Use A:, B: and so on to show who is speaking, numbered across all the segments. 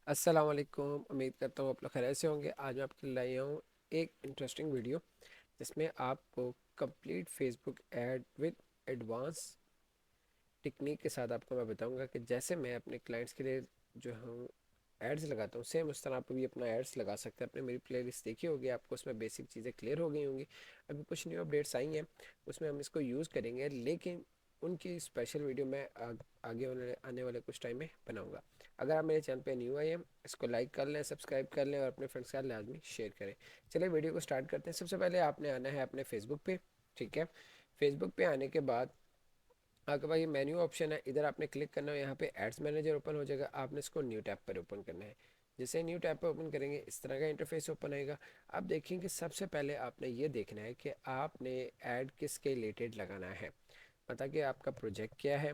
A: अस्सलाम वालेकुम। उम्मीद करता हूँ आप लोग खैरियत से होंगे। आज मैं आपके लिए लाया हूँ एक इंटरेस्टिंग वीडियो जिसमें आपको complete Facebook ad with advance technique के साथ आपको मैं बताऊंगा कि जैसे मैं अपने क्लाइंट्स के लिए जो हूँ एड्स लगाता हूँ, सेम उस तरह आप भी अपना एड्स लगा सकते हैं। आपने मेरी प्लेलिस्ट देखी होगी, आपको उसमें बेसिक चीज़ें क्लियर हो गई होंगी। अभी कुछ न्यू अपडेट्स आई हैं, उसमें हम इसको यूज़ करेंगे, लेकिन उनकी स्पेशल वीडियो मैं आगे आने वाले कुछ टाइम में बनाऊंगा। अगर आप मेरे चैनल पे न्यू आए हैं, इसको लाइक कर लें, सब्सक्राइब कर लें और अपने फ्रेंड्स के साथ लाजमी शेयर करें। चलिए वीडियो को स्टार्ट करते हैं। सबसे पहले आपने आना है अपने फेसबुक पे। ठीक है, फेसबुक पे आने के बाद आपके पास ये मेन्यू ऑप्शन है, इधर आपने क्लिक करना है, यहाँ पे एड्स मैनेजर ओपन हो जाएगा। आपने इसको न्यू टैब पर ओपन करना है। जैसे न्यू टैब पर ओपन करेंगे इस तरह का इंटरफेस ओपन आएगा। आप देखेंगे सबसे पहले आपने ये देखना है कि आपने ऐड किसके रिलेटेड लगाना है, मतलब कि आपका प्रोजेक्ट क्या है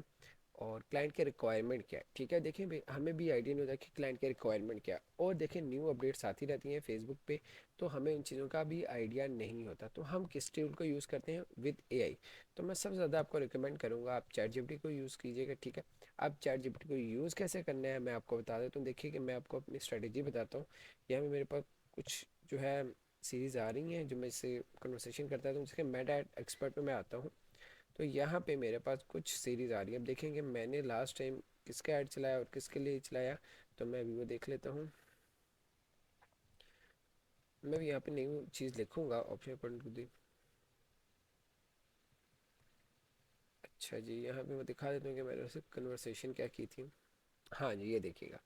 A: और क्लाइंट के रिक्वायरमेंट क्या है। ठीक है, देखिए भाई हमें भी आइडिया नहीं होता कि क्लाइंट के रिक्वायरमेंट क्या है, और देखिए न्यू अपडेट्स आती रहती हैं फेसबुक पे, तो हमें इन चीज़ों का भी आइडिया नहीं होता। तो हम किस टूल को यूज़ करते हैं? With AI. तो मैं सबसे ज़्यादा आपको रिकमेंड करूँगा आप चैट जीपीटी को यूज़ कीजिएगा। ठीक है, आप चैट जीपीटी को यूज़ कैसे करना है मैं आपको बता देता हूँ। देखिए कि मैं आपको अपनी स्ट्रेटेजी बताता हूँ। यहाँ में मेरे पास कुछ जो है सीरीज़ आ रही हैं जो मैं इससे कन्वर्सेशन करता हूँ, जिसके मेटा एक्सपर्ट पे मैं आता हूँ। तो यहाँ पे मेरे पास कुछ सीरीज़ आ रही है। अब देखेंगे मैंने लास्ट टाइम किसका ऐड चलाया और किसके लिए चलाया, तो मैं अभी वो देख लेता हूँ। मैं भी यहाँ पे नई चीज़ लिखूँगा ऑप्शन पर। अच्छा जी, यहाँ पे मैं दिखा देता हूँ कि मैंने उससे कन्वर्सेशन क्या की थी। हाँ जी, ये देखिएगा।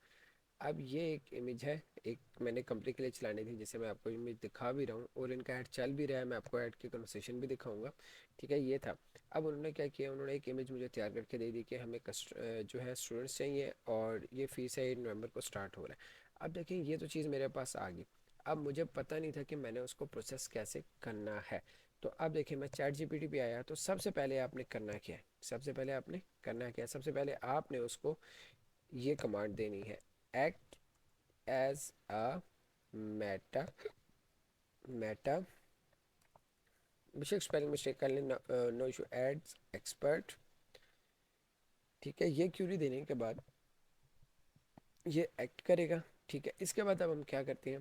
A: अब ये एक इमेज है, एक मैंने कंपनी के लिए चलानी थी, जिसे मैं आपको इमेज दिखा भी रहा हूँ और इनका ऐड चल भी रहा है। मैं आपको ऐड की कन्वर्सेशन भी दिखाऊंगा। ठीक है, ये था। अब उन्होंने क्या किया, उन्होंने एक इमेज मुझे तैयार करके दे दी कि हमें जो है स्टूडेंट्स चाहिए और ये फीस है, 8 नवंबर को स्टार्ट हो रहा है। अब देखिए ये तो चीज़ मेरे पास आ गई। अब मुझे पता नहीं था कि मैंने उसको प्रोसेस कैसे करना है। तो अब देखिए मैं चैट जीपीटी पे आया, तो सबसे पहले आपने करना क्या है, सबसे पहले आपने करना क्या है, सबसे पहले आपने उसको ये कमांड देनी है, act as a meta meta बेशक स्पेलिंग मिस्टेक कर लें, नो इशू, एड्स एक्सपर्ट। ठीक है, ये क्यूरी देने के बाद ये एक्ट करेगा। ठीक है, इसके बाद अब हम क्या करते हैं,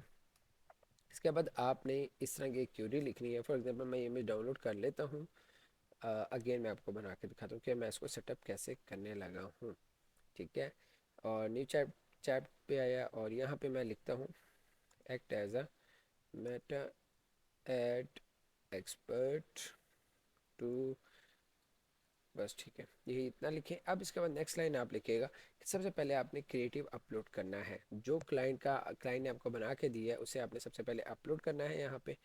A: इसके बाद आपने इस तरह की एक क्यूरी लिखनी है। फॉर एग्जांपल मैं ये इमेज डाउनलोड कर लेता हूँ। अगेन मैं आपको बना के दिखाता हूँ कि मैं इसको सेटअप कैसे करने लगा हूँ। ठीक है, और न्यू चैट चैट पे आया और यहाँ पे मैं लिखता हूँ act as a meta ad expert to, बस ठीक है, यही इतना लिखें। अब इसके बाद नेक्स्ट लाइन आप लिखिएगा कि सबसे पहले आपने क्रिएटिव अपलोड करना है। जो क्लाइंट ने आपको बना के दिया है उसे आपने सबसे पहले अपलोड करना है यहाँ पे।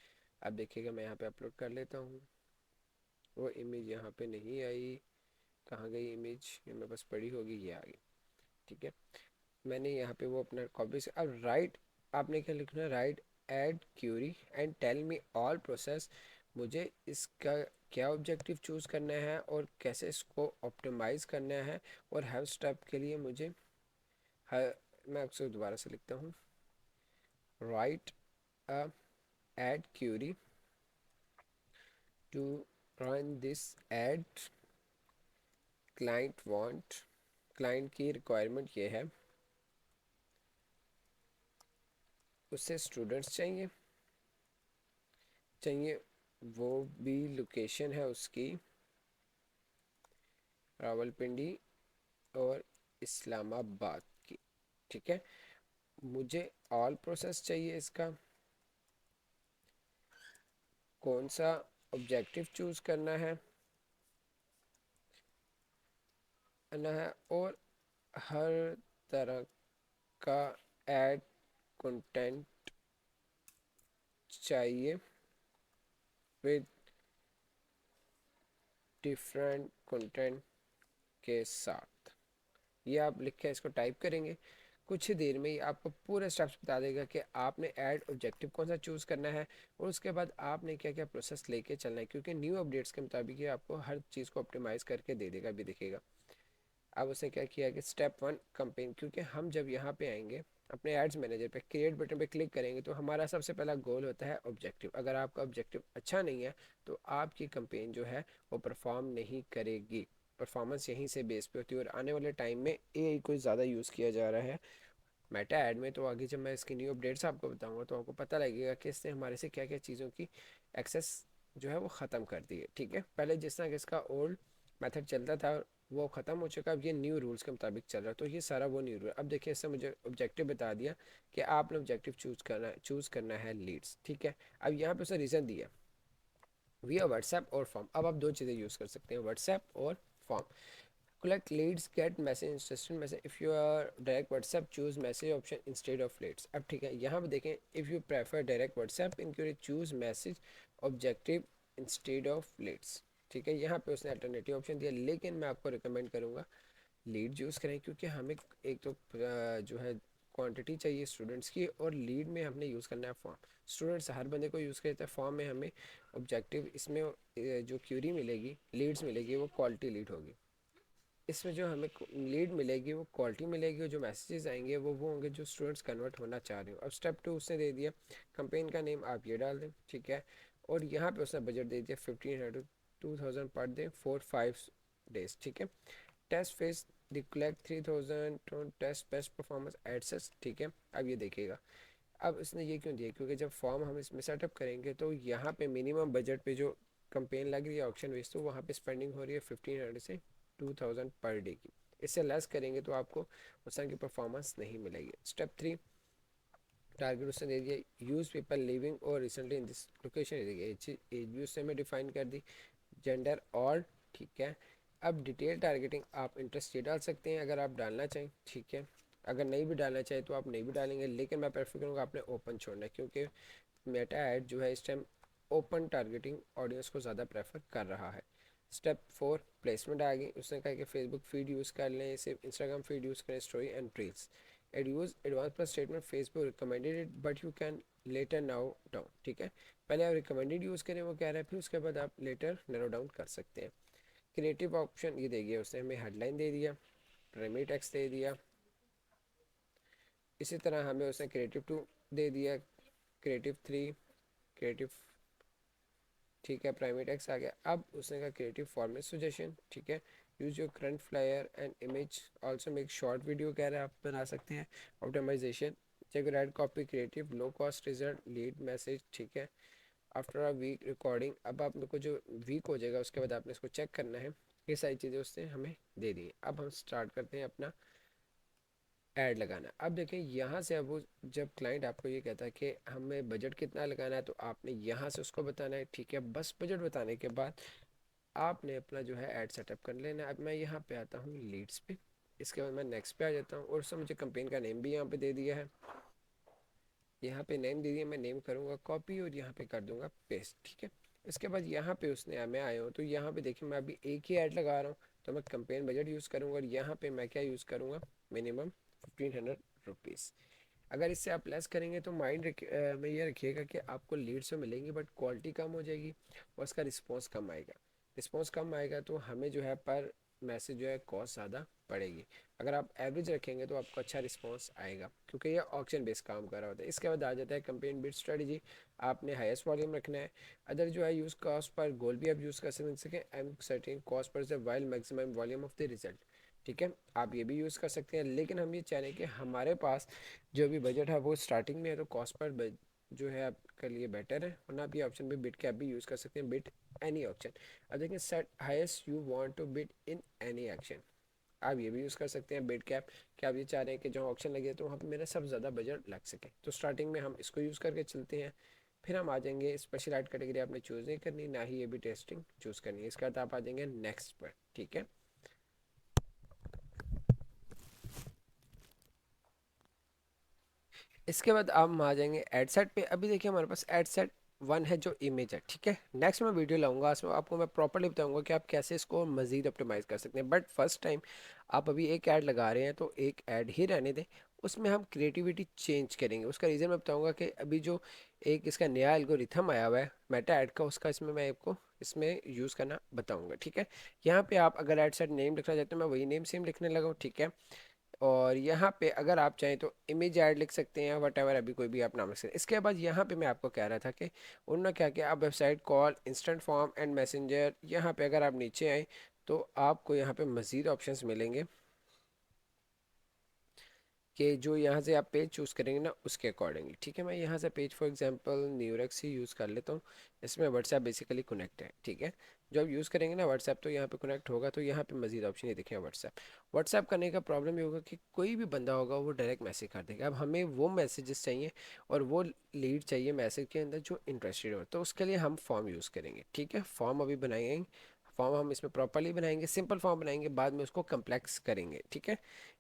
A: अब देखिएगा मैं यहाँ पे अपलोड कर लेता हूँ। वो इमेज यहाँ पे नहीं आई, कहाँ गई इमेज, ये मेरे पास पड़ी होगी, ये आ गई। ठीक है, मैंने यहाँ पे वो अपना कॉपी से, अब राइट आपने क्या लिखना है, write ad query and tell me all process. मुझे इसका क्या ऑब्जेक्टिव चूज़ करना है और कैसे इसको ऑप्टिमाइज़ करना है, और हर स्टेप के लिए मुझे हर, मैं अक्सर दोबारा से लिखता हूँ, write a ad query to run this ad, client want, client की रिक्वायरमेंट ये है, उससे स्टूडेंट्स चाहिए चाहिए, वो भी लोकेशन है उसकी रावलपिंडी और इस्लामाबाद की। ठीक है, मुझे ऑल प्रोसेस चाहिए, इसका कौन सा ऑब्जेक्टिव चूज़ करना है ना है, और हर तरह का एड कंटेंट चाहिए विद डिफरेंट कंटेंट के साथ। ये आप लिख के इसको टाइप करेंगे, कुछ ही देर में ही आपको पूरे स्टेप्स बता देगा कि आपने ऐड ऑब्जेक्टिव कौन सा चूज़ करना है और उसके बाद आपने क्या क्या प्रोसेस लेके चलना है, क्योंकि न्यू अपडेट्स के मुताबिक ये आपको हर चीज़ को ऑप्टिमाइज़ करके दे देगा, भी दिखेगा। अब उसने क्या किया कि स्टेप 1 कंपेन, क्योंकि हम जब यहाँ पे आएंगे अपने एड्स मैनेजर पे क्रिएट बटन पे क्लिक करेंगे तो हमारा सबसे पहला गोल होता है ऑब्जेक्टिव। अगर आपका ऑब्जेक्टिव अच्छा नहीं है तो आपकी कंपेन जो है वो परफॉर्म नहीं करेगी। परफॉर्मेंस यहीं से बेस पे होती है, और आने वाले टाइम में एआई को ज़्यादा यूज़ किया जा रहा है मेटा ऐड में। तो आगे जब मैं इसकी न्यू अपडेट्स आपको बताऊंगा तो आपको पता लगेगा कि इसने हमारे से क्या क्या चीज़ों की एक्सेस जो है वो ख़त्म कर दी है। ठीक है, पहले जिस तरह कि इसका ओल्ड मेथड चलता था वो ख़त्म हो चुका, अब ये न्यू रूल्स के मुताबिक चल रहा है। तो ये सारा वो न्यू रूल। अब देखिए इससे मुझे ऑब्जेक्टिव बता दिया कि आपने ऑब्जेक्टिव चूज़ करना है लीड्स। ठीक है, अब यहाँ पे उसने रीज़न दिया वी व्हाट्सएप और फॉर्म। अब आप दो चीज़ें यूज़ कर सकते हैं, व्हाट्सएप और form. collect leads, get message, instant message. If you are direct WhatsApp, choose message option instead of leads. अब ठीक है, यहाँ पे देखें if you prefer direct WhatsApp, include choose message objective instead of leads। ठीक है, यहाँ पे उसने अल्टरनेटिव ऑप्शन दिया, लेकिन मैं आपको रिकमेंड करूँगा लीड यूज़ करें, क्योंकि हमें एक तो जो है क्वांटिटी चाहिए स्टूडेंट्स की, और लीड में हमने यूज़ करना है फॉर्म। स्टूडेंट्स हर बंदे को यूज़ करते हैं, फॉर्म में हमें ऑब्जेक्टिव इसमें जो क्यूरी मिलेगी, लीड्स मिलेगी, वो क्वालिटी लीड होगी। इसमें जो हमें लीड मिलेगी वो क्वालिटी मिलेगी, और जो मैसेजेस आएंगे वो होंगे जो स्टूडेंट्स कन्वर्ट होना चाह रहे हो। अब स्टेप 2 उसने दे दिया, कंपेन का नेम आप ये डाल दें। ठीक है, और यहाँ पे उसने बजट दे दिया 1500 to 2000 per day for 5 days. ठीक है, test phase recollect 3000 to test best performance ad sets. ठीक है, अब ये देखिएगा, अब इसने ये क्यों दिया, क्योंकि जब फॉर्म हम इसमें सेटअप करेंगे तो यहाँ पे मिनिमम बजट पे जो कंपेन लग रही है ऑप्शन बेस, तो वहाँ पे स्पेंडिंग हो रही है 1500 से 2000 पर डे की। इससे लेस करेंगे तो आपको उस तरह की परफॉर्मेंस नहीं मिलेगी। स्टेप 3 टारगेट उसने दे दिया use people living or recently in this location, age भी उससे हमें डिफाइन कर दी, जेंडर ऑल। ठीक है, अब डिटेल टारगेटिंग आप इंटरेस्ट ये डाल सकते हैं अगर आप डालना चाहें। ठीक है, अगर नहीं भी डालना चाहे तो आप नहीं भी डालेंगे, लेकिन मैं प्रेफर करूँगा आपने ओपन छोड़ना है, क्योंकि मेटा ऐड जो है इस टाइम ओपन टारगेटिंग ऑडियंस को ज़्यादा प्रेफर कर रहा है। स्टेप 4 प्लेसमेंट आ गई। उसने कहा कि फेसबुक फीड यूज़ कर लें, सिर्फ इंस्टाग्राम फीड यूज़ करें, story and reels. Ad use advance plus statement Facebook recommended it but you can later now down. ठीक है, पहले आप रिकमेंडेड यूज़ करें वो कह रहा है, फिर उसके बाद आप लेटर नैरो डाउन कर सकते हैं। क्रिएटिव ऑप्शन ये दे दिया उसने हमें, हेडलाइन दे दिया, प्राइमरी टेक्स्ट दे दिया। इसी तरह हमें उसने क्रिएटिव 2 दे दिया, क्रिएटिव 3, क्रिएटिव। ठीक है, प्राइमरी टेक्स्ट आ गया। अब उसने कहा क्रिएटिव फॉर्मेट सजेशन। ठीक है, use your current flyer and image, also make short video कह रहा है, आप बना सकते हैं। Optimization check right copy creative low cost result lead message. ठीक है, आफ्टर अ वीक रिकॉर्डिंग, अब आप मेरे को जो वीक हो जाएगा उसके बाद आपने इसको चेक करना है। ये सारी चीज़ें उसने हमें दे दी। अब हम स्टार्ट करते हैं अपना ऐड लगाना। अब देखें यहाँ से, अब वो जब क्लाइंट आपको ये कहता है कि हमें बजट कितना लगाना है, तो आपने यहाँ से उसको बताना है। ठीक है, बस बजट बताने के बाद आपने अपना जो है ऐड सेटअप कर लेना है। अब मैं यहाँ पे आता हूँ लीड्स पे, इसके बाद मैं नेक्स्ट पे आ जाता हूँ, और उसने मुझे कंपेन का नेम भी यहाँ पे दे दिया है। यहाँ पे नेम दे दिया, मैं नेम करूँगा कॉपी और यहाँ पे कर दूँगा पेस्ट। ठीक है, इसके बाद यहाँ पे उसने मैं आया हूँ, तो यहाँ पे देखिए मैं अभी एक ही ऐड लगा रहा हूँ, तो मैं कंपेन बजट यूज़ करूँगा, और यहाँ पे मैं क्या यूज़ करूँगा, मिनिमम 1500 रुपीज़। अगर इससे आप लेस करेंगे तो में ये रखिएगा कि आपको लीड्स तो मिलेंगी बट क्वालिटी कम हो जाएगी, और उसका रिस्पॉन्स कम आएगा। रिस्पॉन्स कम आएगा तो हमें जो है पर मैसेज जो है कॉस्ट ज़्यादा पड़ेगी। अगर आप एवरेज रखेंगे तो आपको अच्छा रिस्पॉन्स आएगा, क्योंकि ये ऑक्शन बेस्ड काम कर रहा होता है। इसके बाद आ जाता है कंपेन बिड स्ट्रेटजी। आपने हाईएस्ट वॉल्यूम रखना है। अदर जो है यूज़ कॉस्ट पर गोल भी आप यूज़ कर सकते हैं, am certain cost per while maximum volume of the result. ठीक है, आप ये भी यूज़ कर सकते हैं, लेकिन हम ये चाह रहे हैं कि हमारे पास जो भी बजट है वो स्टार्टिंग में है, तो कॉस्ट पर जो है आपके लिए बेटर है। वरना आप ये ऑप्शन पे बिट कैप भी यूज़ कर सकते हैं, बिट एनी ऑप्शन। अब देखें set highest you want two bit in any action, आप ये भी यूज़ कर सकते हैं बिट कैप, कि आप ये चाह रहे हैं कि जहाँ ऑप्शन लगे तो वहाँ पे मेरा सब ज़्यादा बजट लग सके। तो स्टार्टिंग में हम इसको यूज़ करके चलते हैं, फिर हम आ जाएंगे स्पेशल ऐड कैटेगरी आपने चूज़ नहीं करनी, ना ही ये भी टेस्टिंग चूज़ करनी है। इसके बाद आप आ जाएंगे नेक्स्ट पर। ठीक है, इसके बाद अब हम आ जाएंगे एड सेट पे। अभी देखिए हमारे पास एड सेट 1 है जो इमेज है। ठीक है, नेक्स्ट मैं वीडियो लाऊंगा, उसमें आपको मैं प्रॉपर्ली बताऊंगा कि आप कैसे इसको मज़ीद ऑप्टिमाइज़ कर सकते हैं। बट फर्स्ट टाइम आप अभी एक ऐड लगा रहे हैं तो एक ऐड ही रहने दें, उसमें हम क्रिएटिविटी चेंज करेंगे। उसका रीज़न मैं बताऊँगा कि अभी जो एक इसका नया एल्गोरिथम आया हुआ है मेटा ऐड का, उसका इसमें मैं आपको इसमें यूज़ करना बताऊँगा। ठीक है, यहाँ पे आप अगर ऐड सेट नेम लिखना चाहते हैं, मैं वही नेम सेम लिखने लगा हूँ। ठीक है, और यहाँ पे अगर आप चाहें तो इमेज ऐड लिख सकते हैं, वट एवर अभी कोई भी आप नाम लिख सकते हैं। इसके बाद यहाँ पे मैं आपको कह रहा था कि उन्होंने क्या किया, आप website call instant form and messenger, यहाँ पे अगर आप नीचे आए तो आपको यहाँ पे मज़ीद ऑप्शंस मिलेंगे कि जो यहाँ से आप पेज चूज़ करेंगे ना उसके अकॉर्डिंगली। ठीक है, मैं यहाँ से पेज फॉर एग्जांपल न्यूरेक्स ही यूज़ कर लेता हूँ। इसमें व्हाट्सएप बेसिकली कनेक्ट है। ठीक है, जब यूज़ करेंगे ना व्हाट्सएप तो यहाँ पे कनेक्ट होगा, तो यहाँ पे मजीद ऑप्शन ये देखें व्हाट्सएप। व्हाट्सएप करने का प्रॉब्लम ये होगा कि कोई भी बंदा होगा वो डायरेक्ट मैसेज कर देगा। अब हमें वो मैसेजेस चाहिए और वो लीड चाहिए मैसेज के अंदर जो इंटरेस्टेड हो, तो उसके लिए हम फॉर्म यूज़ करेंगे। ठीक है, फॉर्म अभी बनाएंगे। फॉर्म हम इसमें प्रॉपरली बनाएंगे, सिंपल फॉर्म बनाएंगे, बाद में उसको कम्प्लेक्स करेंगे। ठीक है,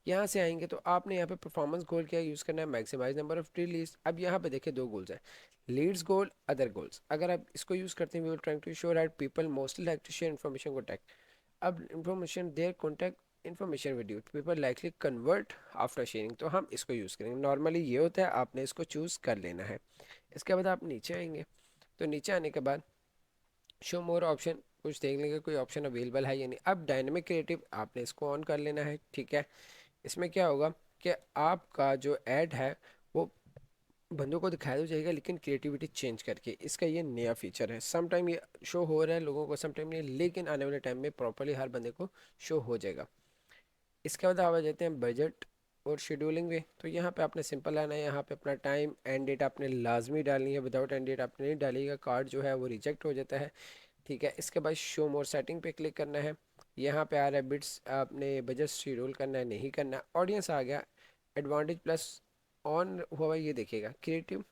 A: यहाँ से आएंगे तो आपने यहाँ पे परफॉर्मेंस गोल क्या यूज़ करना है, maximize number of free leads. अब यहाँ पे देखिए दो गोल्स हैं, लीड्स गोल, अदर गोल्स। अगर आप इसको यूज़ करते हैं, we will trying to sure that people mostly like to share information contact. अब information there contact information with you, people likely convert after sharing, तो हम इसको यूज़ करेंगे। नॉर्मली ये होता है, आपने इसको चूज़ कर लेना है। इसके बाद आप नीचे आएंगे, तो नीचे आने के बाद शो मोर ऑप्शन, कुछ देख लेंगे कोई ऑप्शन अवेलेबल है या नहीं। अब डायनेमिक क्रिएटिव आपने इसको ऑन कर लेना है। ठीक है, इसमें क्या होगा कि आपका जो ऐड है वो बंदों को दिखाया तो जाएगा लेकिन क्रिएटिविटी चेंज करके। इसका ये नया फीचर है। सम टाइम ये शो हो रहा है लोगों को, सम टाइम नहीं, लेकिन आने वाले टाइम में प्रॉपरली हर बंदे को शो हो जाएगा। इसके बाद आप आ जाते हैं बजट और शेड्यूलिंग में। तो यहाँ पे आपने सिंपल आना है, यहाँ पे अपना टाइम एंड डेट आपने लाजमी डालनी है, विदाउट एंड डेट आपने नहीं डालिएगा, कार्ड जो है वो रिजेक्ट हो जाता है। ठीक है, इसके बाद शो मोर सेटिंग पे क्लिक करना है। यहाँ पे आ रहा है बिट्स, आपने बजट शेड्यूल करना है नहीं करना। ऑडियंस आ गया, एडवांटेज प्लस ऑन हुआ है, ये देखिएगा creative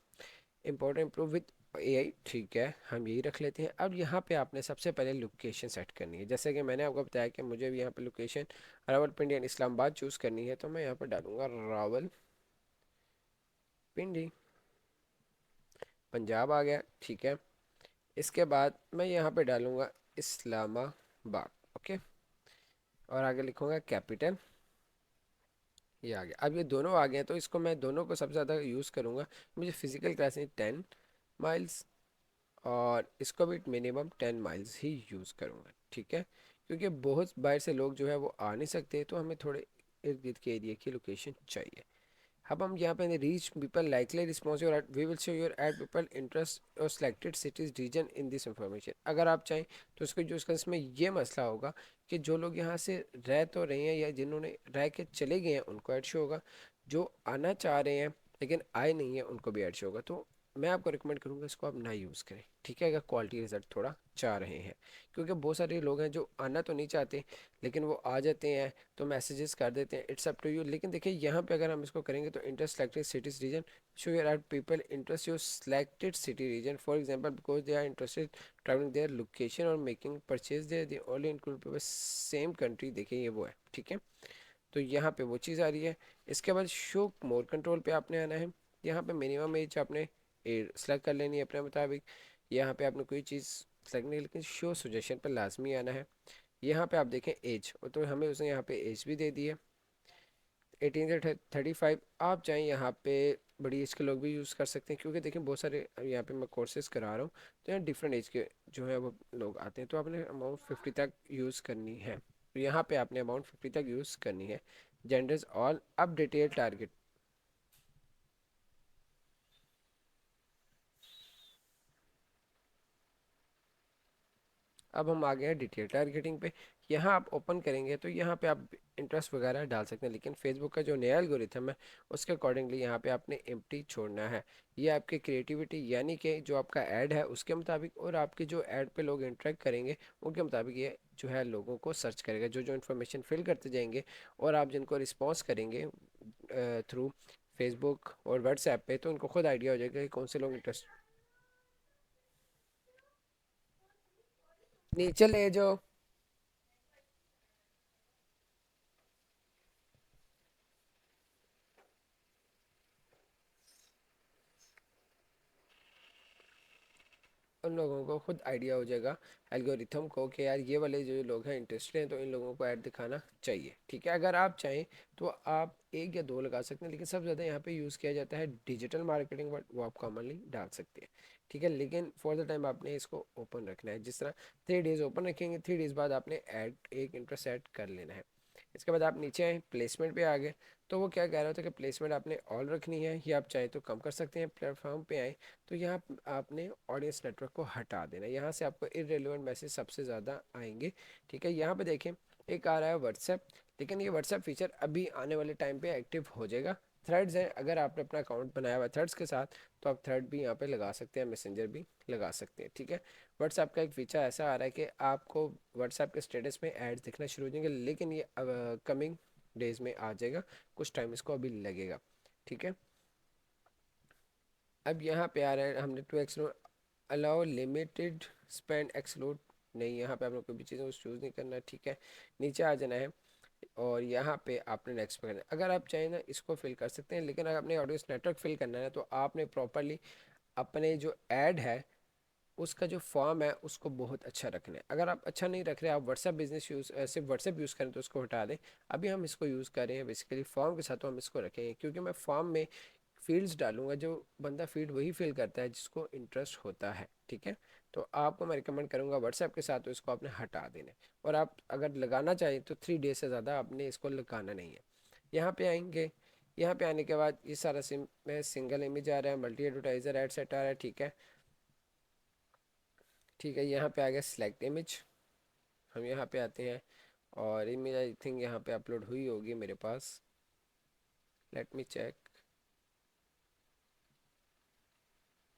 A: important improve with AI. ठीक है, हम यही रख लेते हैं। अब यहाँ पे आपने सबसे पहले लोकेशन सेट करनी है। जैसे कि मैंने आपको बताया कि मुझे भी यहाँ पे location Rawalpindi and Islamabad choose करनी है, तो मैं यहाँ पर डालूंगा रावलपिंडी, पंजाब आ गया। ठीक है, इसके बाद मैं यहाँ पे डालूंगा इस्लामाबाद। ओके, और आगे लिखूंगा कैपिटल, ये आ गया। अब ये दोनों आ गए, तो इसको मैं दोनों को सबसे ज़्यादा यूज़ करूँगा। मुझे फिजिकल क्लास 10 माइल्स, और इसको भी मिनिमम 10 माइल्स ही यूज़ करूँगा। ठीक है, क्योंकि बहुत बाहर से लोग जो है वो आ नहीं सकते, तो हमें थोड़े इर्द गिर्द के एरिया की लोकेशन चाहिए। अब हम यहाँ पे reach people likely response your we will show your ad people interest और selected cities region in this information. अगर आप चाहें तो इसको यूज़ करने, इसमें ये मसला होगा कि जो लोग यहाँ से रह तो रहे हैं या जिन्होंने रह के चले गए हैं उनको ऐड शो होगा, जो आना चाह रहे हैं लेकिन आए नहीं हैं उनको भी ऐड शो होगा। तो मैं आपको रिकमेंड करूँगा इसको आप ना यूज़ करें। ठीक है, अगर क्वालिटी रिजल्ट थोड़ा चाह रहे हैं, क्योंकि बहुत सारे लोग हैं जो आना तो नहीं चाहते लेकिन वो आ जाते हैं, तो मैसेजेस कर देते हैं। It's up to you. लेकिन देखिए यहाँ पे अगर हम इसको करेंगे तो interest selected cities region, show your ad people interest your selected city region for example because they are interested travelling their location और making purchase there they only include people same country. देखिए ये वो है। ठीक है, तो यहाँ पे वो चीज़ आ रही है। इसके बाद शो मोर कंट्रोल पे आपने आना है। यहाँ पे मिनिमम एज आपने सेलेक्ट कर लेनी है अपने मुताबिक। यहाँ पे आपने कोई चीज़ सेलेक्ट नहीं, लेकिन शो सजेशन पर लाजमी आना है। यहाँ पे आप देखें एज, तो हमें उसने यहाँ पे एज भी दे दी है 18 से 35। आप चाहें यहाँ पे बड़ी एज के लोग भी यूज़ कर सकते हैं, क्योंकि देखिए बहुत सारे यहाँ पे मैं कोर्सेज करा रहा हूँ, तो यहाँ डिफरेंट एज के जो है वो लोग आते हैं। तो आपने अमाउंट 50 तक यूज़ करनी है, तो यहाँ पे आपने अमाउंट 50 तक यूज़ करनी है। जेंडर्स ऑल, अब डिटेल टारगेट। अब हम आ गए हैं डिटेल टारगेटिंग पे। यहाँ आप ओपन करेंगे तो यहाँ पे आप इंटरेस्ट वगैरह डाल सकते हैं, लेकिन फेसबुक का जो नया एल्गोरिथम है उसके अकॉर्डिंगली यहाँ पे आपने एम्प्टी छोड़ना है। ये आपकी क्रिएटिविटी यानी कि जो आपका ऐड है उसके मुताबिक और आपके जो ऐड पे लोग इंटरेक्ट करेंगे उनके मुताबिक ये जो है लोगों को सर्च करेगा, जो जो इन्फॉर्मेशन फिल करते जाएंगे और आप जिनको रिस्पॉन्स करेंगे थ्रू फेसबुक और व्हाट्सएप पे, तो उनको खुद आइडिया हो जाएगा कि कौन से लोग इंटरेस्ट। नीचे ले जाओ। उन लोगों को खुद आइडिया हो जाएगा एल्गोरिथम को कि यार ये वाले जो लोग हैं इंटरेस्टेड हैं, तो इन लोगों को ऐड दिखाना चाहिए। ठीक है, अगर आप चाहें तो आप एक या दो लगा सकते हैं, लेकिन सबसे ज़्यादा यहाँ पे यूज़ किया जाता है डिजिटल मार्केटिंग वर्ड, वो आप कॉमनली डाल सकते हैं। ठीक है, लेकिन फॉर द टाइम आपने इसको ओपन रखना है। जिस तरह 3 डेज़ ओपन रखेंगे, 3 डेज़ बाद आपने ऐड एक इंटरेस्ट ऐड कर लेना है। इसके बाद आप नीचे आए प्लेसमेंट पे आ गए, तो वो क्या कह रहा था कि प्लेसमेंट आपने ऑल रखनी है, या आप चाहे तो कम कर सकते हैं। प्लेटफॉर्म पे आए तो यहाँ आपने ऑडियंस नेटवर्क को हटा देना है, यहाँ से आपको इरेलीवेंट मैसेज सबसे ज़्यादा आएंगे। ठीक है, यहाँ पे देखें एक आ रहा है व्हाट्सएप, लेकिन ये व्हाट्सएप फीचर अभी आने वाले टाइम पे एक्टिव हो जाएगा थ्रेड्स हैं, अगर आपने अपना अकाउंट बनाया हुआ है थ्रेड्स के साथ तो आप थ्रेड भी यहाँ पे लगा सकते हैं, मैसेंजर भी लगा सकते हैं, ठीक है। व्हाट्सएप का एक फीचर ऐसा आ रहा है कि आपको व्हाट्सएप के स्टेटस में ऐड दिखना शुरू हो जाएंगे, लेकिन ये कमिंग डेज में आ जाएगा, कुछ टाइम इसको अभी लगेगा, ठीक है। अब यहाँ पे आ रहा है हमने टू एक्सलोड अलाउ लिमिटेड स्पेंड एक्सलोड, नहीं यहाँ पे आपने कोई भी चीज़ चूज़ नहीं करना, ठीक है। नीचे आ जाना है और यहाँ पे आपने नेक्स्ट पे करना है। अगर आप चाहें ना इसको फिल कर सकते हैं, लेकिन अगर आपने ऑडियंस नेटवर्क फिल करना है तो आपने प्रॉपरली अपने जो ऐड है उसका जो फॉर्म है उसको बहुत अच्छा रखना है। अगर आप अच्छा नहीं रख रहे, आप व्हाट्सएप बिजनेस यूज़ सिर्फ व्हाट्सएप यूज़ करें तो उसको हटा दें। अभी हम इसको यूज़ कर रहे हैं बेसिकली फॉर्म के साथ, तो हम इसको रखेंगे क्योंकि मैं फॉर्म में फील्ड्स डालूंगा, जो बंदा फील्ड वही फिल करता है जिसको इंटरेस्ट होता है, ठीक है। तो आपको मैं रिकमेंड करूंगा व्हाट्सएप के साथ तो इसको आपने हटा देना है। और आप अगर लगाना चाहें तो 3 डेज से ज़्यादा आपने इसको लगाना नहीं है। यहाँ पे आएंगे, यहाँ पे आने के बाद ये सारा में सिंगल इमेज आ रहा है, मल्टी एडवर्टाइजर एड सेट आ रहा है, ठीक है। ठीक है, यहाँ पे आ गया सिलेक्ट इमेज, हम यहाँ पे आते हैं और इमेज आई थिंक यहाँ पे अपलोड हुई होगी मेरे पास, लेट मी चेक।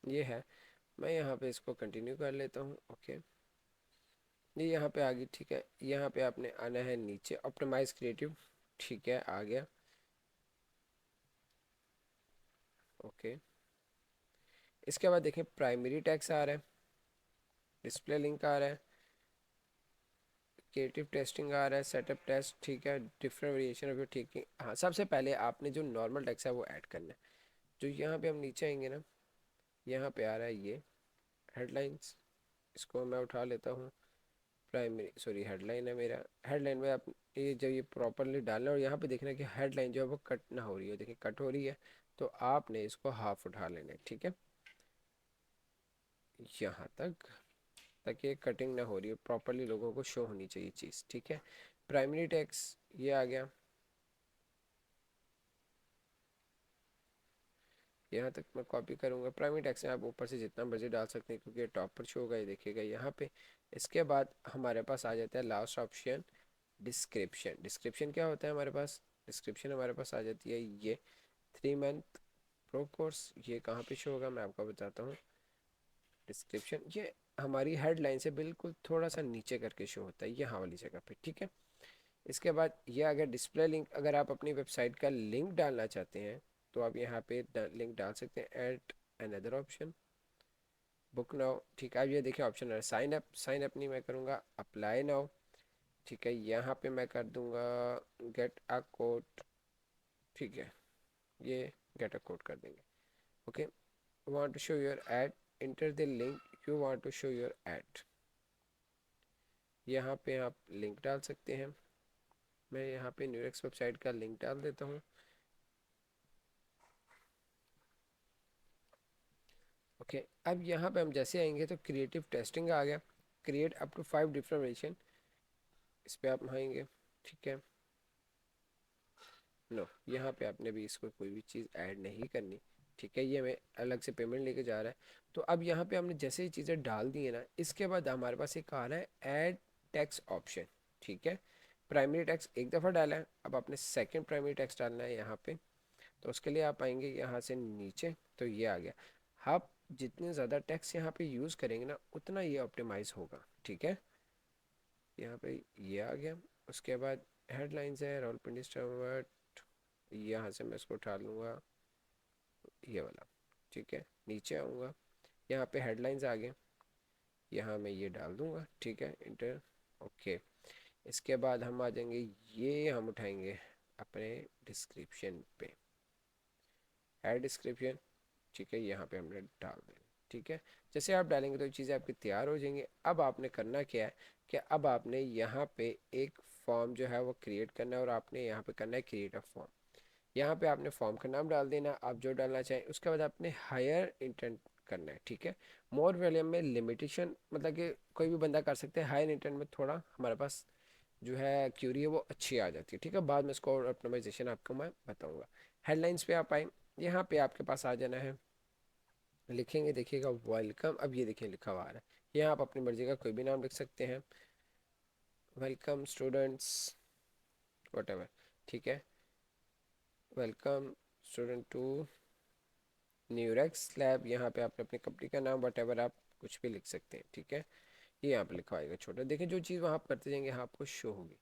A: ये है, मैं यहाँ पे इसको कंटिन्यू कर लेता हूँ, ओके। ये यहाँ पे आ गई, ठीक है। यहाँ पे आपने आना है नीचे ऑप्टिमाइज क्रिएटिव, ठीक है, आ गया, ओके। इसके बाद देखें प्राइमरी टैक्स आ रहा है, डिस्प्ले लिंक आ रहा है, क्रिएटिव टेस्टिंग आ रहा है, सेटअप टेस्ट, ठीक है, डिफरेंट वेरिएशन ऑफ योर, ठीक है। हाँ, सबसे पहले आपने जो नॉर्मल टैक्स है वो ऐड करना है। जो यहाँ पे हम नीचे आएंगे ना, यहाँ पे आ रहा है ये हेडलाइंस, इसको मैं उठा लेता हूँ। प्राइमरी सॉरी हेडलाइन है मेरा, हेडलाइन में आप ये जब ये प्रॉपरली डालना, और यहाँ पे देखना कि हेडलाइन जो है वो कट ना हो रही है, देखिए कट हो रही है, तो आपने इसको हाफ उठा लेना है, ठीक है, यहाँ तक, ताकि ये कटिंग ना हो रही है, प्रॉपरली लोगों को शो होनी चाहिए चीज़, ठीक है। प्राइमरी टैक्स ये आ गया, यहाँ तक मैं कॉपी करूँगा। प्राइमरी टैक्स में आप ऊपर से जितना मर्जी डाल सकते हैं क्योंकि टॉप पर शो होगा, ये देखिएगा यहाँ पे। इसके बाद हमारे पास आ जाता है लास्ट ऑप्शन, डिस्क्रिप्शन। डिस्क्रिप्शन क्या होता है हमारे पास, डिस्क्रिप्शन हमारे पास आ जाती है ये 3 मंथ प्रो कोर्स, ये कहाँ पे शो होगा मैं आपको बताता हूँ। डिस्क्रिप्शन ये हमारी हेडलाइन से बिल्कुल थोड़ा सा नीचे करके शो होता है यहाँ वाली जगह पे, ठीक है। इसके बाद ये अगर डिस्प्ले लिंक, अगर आप अपनी वेबसाइट का लिंक डालना चाहते हैं तो आप यहाँ पे लिंक डाल सकते हैं, add another option, book now, ठीक है। अब ये देखिए ऑप्शन है साइन अप, साइन अप नहीं मैं करूँगा, अप्लाई नाउ, ठीक है। यहाँ पे मैं कर दूँगा गेट अ कोड, ठीक है, ये गेट अ कोड कर देंगे, okay. Want to show your ad, enter the link you want to show your ad, यहाँ पे आप लिंक डाल सकते हैं। मैं यहाँ पे न्यूरेक्स वेबसाइट का लिंक डाल देता हूँ, ओके। अब यहाँ पे हम जैसे आएंगे तो क्रिएटिव टेस्टिंग आ गया, create up to 5 different variation, इस पे आप आएंगे, ठीक है। नो, यहाँ पे आपने भी इसको कोई भी चीज़ ऐड नहीं करनी, ठीक है। ये हमें अलग से पेमेंट लेके जा रहा है। तो अब यहाँ पे हमने जैसे ही चीज़ें डाल दी है ना, इसके बाद हमारे पास एक आ रहा है ऐड टैक्स ऑप्शन, ठीक है। प्राइमरी टैक्स एक दफ़ा डाला है, अब आपने सेकंड प्राइमरी टैक्स डालना है यहाँ पे। तो उसके लिए आप आएंगे यहाँ से नीचे, तो ये आ गया। आप जितने ज़्यादा टैक्स यहाँ पे यूज़ करेंगे ना उतना ये ऑप्टिमाइज होगा, ठीक है। यहाँ पे ये आ गया। उसके बाद हेडलाइंस है रोल पिंडी स्टर्वर्ट, यहाँ से मैं इसको उठा लूँगा, ये वाला, ठीक है। नीचे आऊँगा, यहाँ पे हेडलाइंस आ गए, यहाँ मैं ये डाल दूँगा, ठीक है, इंटर, ओके। इसके बाद हम आ जाएंगे, ये हम उठाएंगे अपने डिस्क्रिप्शन पे, ऐड डिस्क्रिप्शन, ठीक है, यहाँ पे हमने डाल दें, ठीक है। जैसे आप डालेंगे तो चीज़ें आपकी तैयार हो जाएंगी। अब आपने करना क्या है कि अब आपने यहाँ पे एक फॉर्म जो है वो क्रिएट करना है, और आपने यहाँ पे करना है क्रिएट अ फॉर्म। यहाँ पे आपने फॉर्म का नाम डाल देना, आप जो डालना चाहें। उसके बाद आपने हायर इंटेंट करना है, ठीक है। मोर वॉल्यूम में लिमिटेशन, मतलब कि कोई भी बंदा कर सकते हैं, हायर इंटेंट में थोड़ा हमारे पास जो है क्यूरी है वो अच्छी आ जाती है, ठीक है। बाद में इसको और ऑप्टिमाइजेशन आपको मैं बताऊंगा। हेडलाइंस पे आप आए, यहाँ पे आपके पास आ जाना है, लिखेंगे देखिएगा वेलकम, अब ये देखिए लिखा हुआ आ रहा है। यहाँ आप अपनी मर्जी का कोई भी नाम लिख सकते हैं, वेलकम स्टूडेंट्स वट एवर, ठीक है, वेलकम स्टूडेंट टू न्यूरेक्स लैब, यहाँ पे आपने अपनी कंपनी का नाम वट आप कुछ भी लिख सकते हैं, ठीक है। ये यहाँ पे लिखा होगा छोटा, देखिए जो चीज़ वहाँ आप करते जाएंगे यहाँ आपको शो होगी।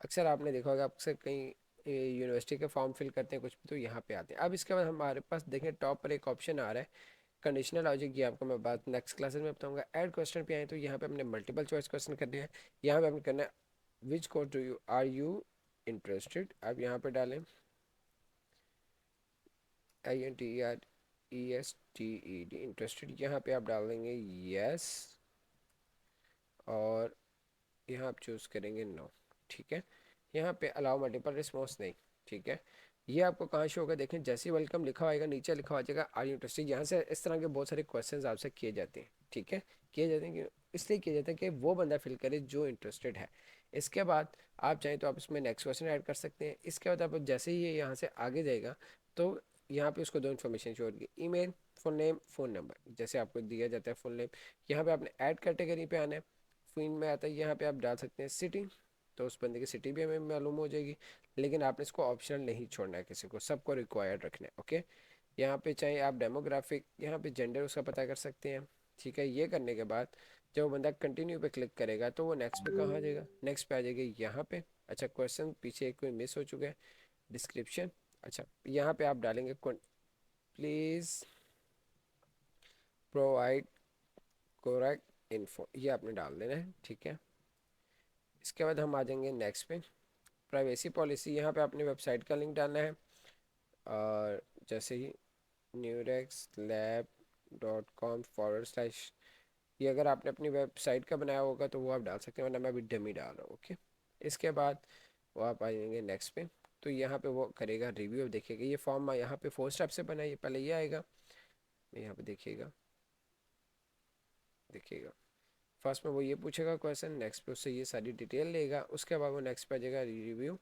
A: अक्सर आपने देखा होगा, अक्सर कहीं यूनिवर्सिटी के फॉर्म फिल करते हैं कुछ भी तो यहाँ पे आते हैं। अब इसके बाद हमारे पास देखें टॉप पर एक ऑप्शन आ रहा है कंडीशनल लॉजिक, ये आपको मैं बात नेक्स्ट क्लासेस में बताऊंगा। ऐड क्वेश्चन पे आए तो यहाँ पे हमने मल्टीपल चॉइस क्वेश्चन करने हैं। यहाँ पे हमने करना है which course do you are you interested, आप यहाँ पे डालें INTERESTED इंटरेस्टेड, यहाँ पे आप डाल देंगे यस, और यहाँ आप चूज़ करेंगे नो, ठीक है। यहाँ पे अलाउ मल्टीपल रिस्पॉन्स नहीं, ठीक है। ये आपको कहाँ शो होगा, देखें जैसे ही वेलकम लिखा होगा नीचे लिखा हो जाएगा आर यू इंटरेस्टेड। यहाँ से इस तरह के बहुत सारे क्वेश्चंस आपसे किए जाते हैं, ठीक है। किए जाते हैं इसलिए किए जाते हैं कि वो बंदा फिल करे जो इंटरेस्टेड है। इसके बाद आप चाहें तो आप इसमें नेक्स्ट क्वेश्चन ऐड कर सकते हैं। इसके बाद आप जैसे ही ये यहाँ से आगे जाएगा तो यहाँ पे उसको दो इन्फॉर्मेशन शो होगी, email, full name, phone number, जैसे आपको दिया जाता है फुल नेम। यहाँ पे आपने ऐड कैटेगरी पे आना है, फिन में आता है, यहाँ पे आप डाल सकते हैं सिटी, तो उस बंदे की सिटी भी हमें मालूम हो जाएगी। लेकिन आपने इसको ऑप्शनल नहीं छोड़ना है, किसी को सबको रिक्वायर्ड रखना है, ओके। यहाँ पे चाहे आप डेमोग्राफिक, यहाँ पे जेंडर उसका पता कर सकते हैं, ठीक है। ये करने के बाद जब वो बंदा कंटिन्यू पे क्लिक करेगा तो वो नेक्स्ट पे कहाँ आ जाएगा, नेक्स्ट पे आ जाएगा यहाँ पे। अच्छा क्वेश्चन पीछे एक कोई मिस हो चुका है, डिस्क्रिप्शन। अच्छा यहाँ पे आप डालेंगे प्लीज़ प्रोवाइड करेक्ट इन्फो, ये आपने डाल देना है, ठीक है। इसके बाद हम आ जाएंगे नेक्स्ट पे, प्राइवेसी पॉलिसी। यहाँ पे आपने वेबसाइट का लिंक डालना है, और जैसे ही nurexlab.com/, ये अगर आपने अपनी वेबसाइट का बनाया होगा तो वो आप डाल सकते हैं, वरना मैं अभी डमी डाल रहा हूँ, ओके। इसके बाद वो आप आ जाएंगे नेक्स्ट पे, तो यहाँ पे वो करेगा रिव्यू, देखिएगा ये फॉर्म यहाँ पे 4 स्टेप से बना है, ये पहले ये आएगा, यहाँ पे देखिएगा, देखिएगा फर्स्ट में वो ये पूछेगा क्वेश्चन, नेक्स्ट पे उससे ये सारी डिटेल लेगा, उसके बाद वो नेक्स्ट पे आ जाएगा रिव्यू।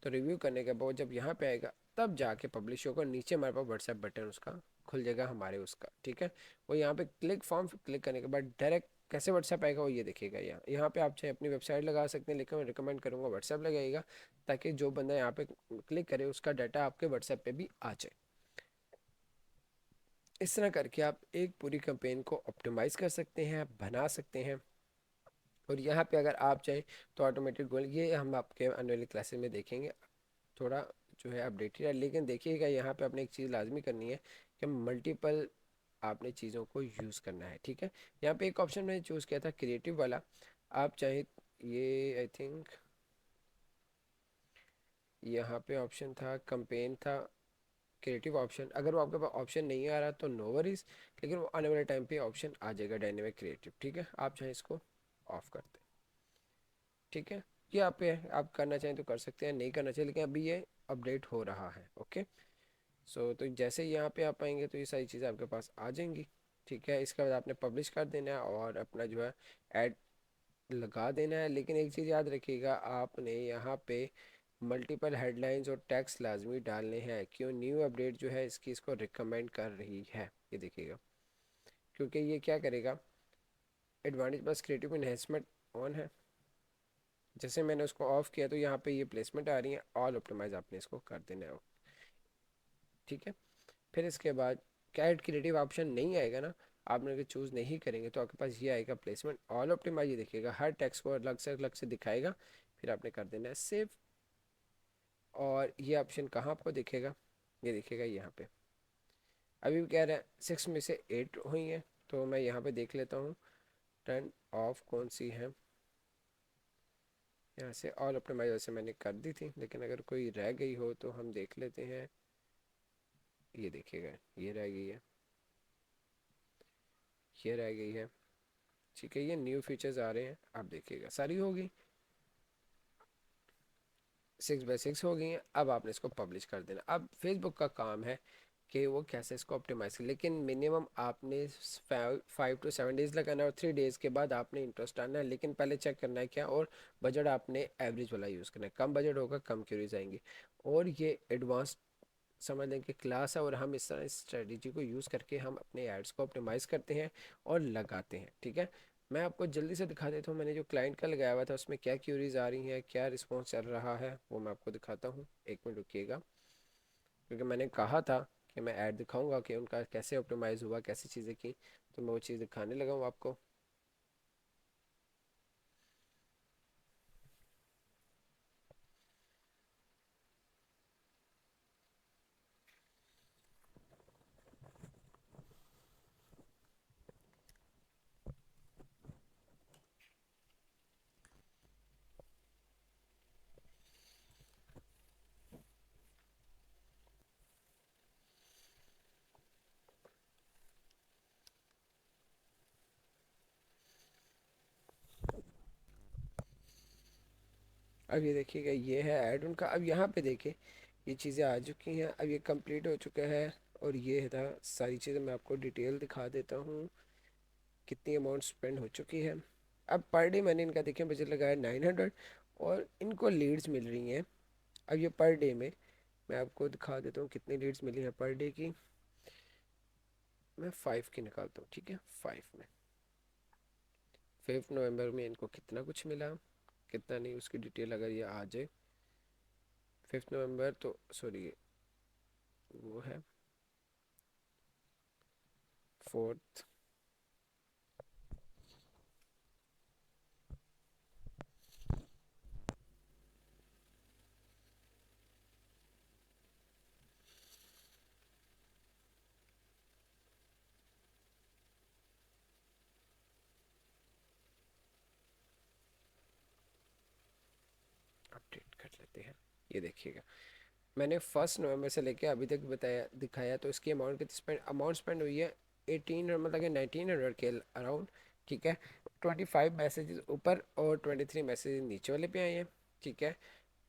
A: तो रिव्यू करने के बाद जब यहाँ पे आएगा तब जाके पब्लिश होगा, नीचे हमारे पास व्हाट्सएप बटन उसका खुल जाएगा हमारे उसका, ठीक है। वो यहाँ पे क्लिक फॉर्म क्लिक करने के बाद डायरेक्ट कैसे व्हाट्सएप आएगा वो ये देखिएगा। यहाँ पे आप चाहे अपनी वेबसाइट लगा सकते हैं, लेकिन मैं रिकमेंड करूँगा व्हाट्सएप लगाइएगा, ताकि जो बंदा यहाँ पे क्लिक करे उसका डाटा आपके व्हाट्सएप पे भी आ जाए। इस तरह करके आप एक पूरी कैंपेन को ऑप्टिमाइज़ कर सकते हैं, बना सकते हैं। और यहाँ पे अगर आप चाहें तो ऑटोमेटेड गोल, ये हम आपके आने वाली क्लासेस में देखेंगे, थोड़ा जो है अपडेटेड है। लेकिन देखिएगा यहाँ पे आपने एक चीज़ लाजमी करनी है कि मल्टीपल आपने चीज़ों को यूज़ करना है, ठीक है। यहाँ पे एक ऑप्शन मैंने चूज़ किया था क्रिएटिव वाला, आप चाहे ये आई थिंक यहाँ पे ऑप्शन था कंपेन था क्रिएटिव ऑप्शन, अगर वो आपके पास ऑप्शन नहीं आ रहा तो नो वरीज, लेकिन वो आने वाले टाइम पे ऑप्शन आ जाएगा डायनेमिक क्रिएटिव, ठीक है। आप चाहे इसको ऑफ कर दें, ठीक है। ये आप पे है, आप करना चाहें तो कर सकते हैं, नहीं करना चाहिए, लेकिन अभी ये अपडेट हो रहा है, ओके। तो जैसे ही यहाँ पे आप आएंगे तो ये सारी चीज़ें आपके पास आ जाएंगी, ठीक है। इसके बाद आपने पब्लिश कर देना है और अपना जो है ऐड लगा देना है। लेकिन एक चीज़ याद रखिएगा, आपने यहाँ पे मल्टीपल हेडलाइंस और टैग्स लाजमी डालने हैं, क्यों न्यू अपडेट जो है इसकी इसको रिकमेंड कर रही है, ये देखिएगा। क्योंकि ये क्या करेगा, एडवांटेज बस क्रिएटिव इन्हेंसमेंट ऑन है, जैसे मैंने उसको ऑफ किया तो यहाँ पे ये प्लेसमेंट आ रही है, ऑल ऑप्टिमाइज आपने इसको कर देना है, ठीक है। फिर इसके बाद कैट क्रिएटिव ऑप्शन नहीं आएगा ना, आपने अगर चूज़ नहीं करेंगे तो आपके पास ये आएगा प्लेसमेंट ऑल ऑप्टिमाइज, ये देखिएगा हर टेक्स्ट को अलग से दिखाएगा। फिर आपने कर देना है सेव, और ये ऑप्शन कहाँ आपको दिखेगा, ये दिखेगा यहाँ पे। अभी भी कह रहे हैं 6 में से 8 हुई हैं, तो मैं यहाँ पे देख लेता हूँ टर्न ऑफ कौन सी है। यहाँ से ऑल ऑप्टिमाइज वैसे मैंने कर दी थी, लेकिन अगर कोई रह गई हो तो हम देख लेते हैं। ये देखिएगा ये रह गई है, ये रह गई है, ठीक है। ये न्यू फीचर्स आ रहे हैं, आप देखिएगा सारी होगी 6/6 हो गई हैं। अब आपने इसको पब्लिश कर देना। अब फेसबुक का काम है कि वो कैसे इसको ऑप्टिमाइज कर, लेकिन मिनिमम आपने 5 to 7 डेज़ लगाना है, और 3 डेज़ के बाद आपने इंटरेस्ट आना है। लेकिन पहले चेक करना है क्या, और बजट आपने एवरेज वाला यूज़ करना है, कम बजट होगा कम क्यूरीज आएंगी। और ये एडवांस समझ लें कि क्लास है, और हम इस तरह इस स्ट्रेटजी को यूज़ करके हम अपने एड्स को ऑप्टिमाइज़ करते हैं और लगाते हैं, ठीक है। मैं आपको जल्दी से दिखा देता हूँ, मैंने जो क्लाइंट का लगाया हुआ था उसमें क्या क्यूरीज आ रही हैं, क्या रिस्पॉन्स चल रहा है, वो मैं आपको दिखाता हूँ। एक मिनट रुकिएगा, क्योंकि मैंने कहा था कि मैं ऐड दिखाऊंगा कि उनका कैसे ऑप्टिमाइज़ हुआ, कैसी चीज़ें की, तो मैं वो चीज़ दिखाने लगा हूँ आपको। अब ये देखिएगा, ये है ऐड उनका। अब यहाँ पे देखिए ये चीज़ें आ चुकी हैं, अब ये कंप्लीट हो चुका है। और ये था सारी चीज़ें, मैं आपको डिटेल दिखा देता हूँ कितनी अमाउंट स्पेंड हो चुकी है। अब पर डे मैंने इनका देखिए बजट लगाया 900, और इनको लीड्स मिल रही हैं। अब ये पर डे में मैं आपको दिखा देता हूँ कितनी लीड्स मिली हैं पर डे की। मैं 5 की निकालता हूँ, ठीक है। 5 में 5 नवंबर में इनको कितना कुछ मिला, कितना नहीं उसकी डिटेल अगर ये आ जाए। 5 नवंबर तो सॉरी, वो है 4। अपडेट कर लेते हैं। ये देखिएगा, मैंने 1 नवंबर से लेके अभी तक बताया दिखाया, तो इसकी अमाउंट कितनी स्पेंड हुई है 18, मतलब कि 1900 के अराउंड, ठीक है। 25 मैसेजेस ऊपर और 23 मैसेजेस नीचे वाले पे आए हैं, ठीक है।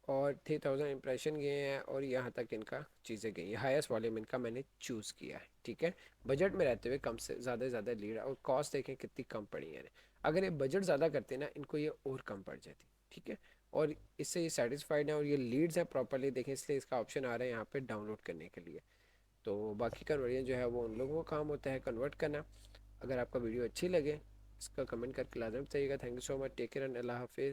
A: और 3000 इंप्रेशन गए हैं, और यहाँ तक इनका चीज़ें गई हैं। हाईएस्ट वॉल्यूम इनका मैंने चूज़ किया है, ठीक है। बजट में रहते हुए कम से ज़्यादा लीड, और कॉस्ट देखें कितनी कम पड़ी है। अगर ये बजट ज़्यादा करते ना, इनको ये और कम पड़ जाती, ठीक है। और इससे ये सेटिस्फाइड है, और ये लीड्स हैं प्रॉपरली देखें, इसलिए इसका ऑप्शन आ रहा है यहाँ पे डाउनलोड करने के लिए। तो बाकी कन्वर्जन जो है वो उन लोगों का काम होता है कन्वर्ट करना। अगर आपका वीडियो अच्छी लगे, इसका कमेंट करके लाजम बताइएगा। Thank you so much, take care and अल्लाह हाफिज़।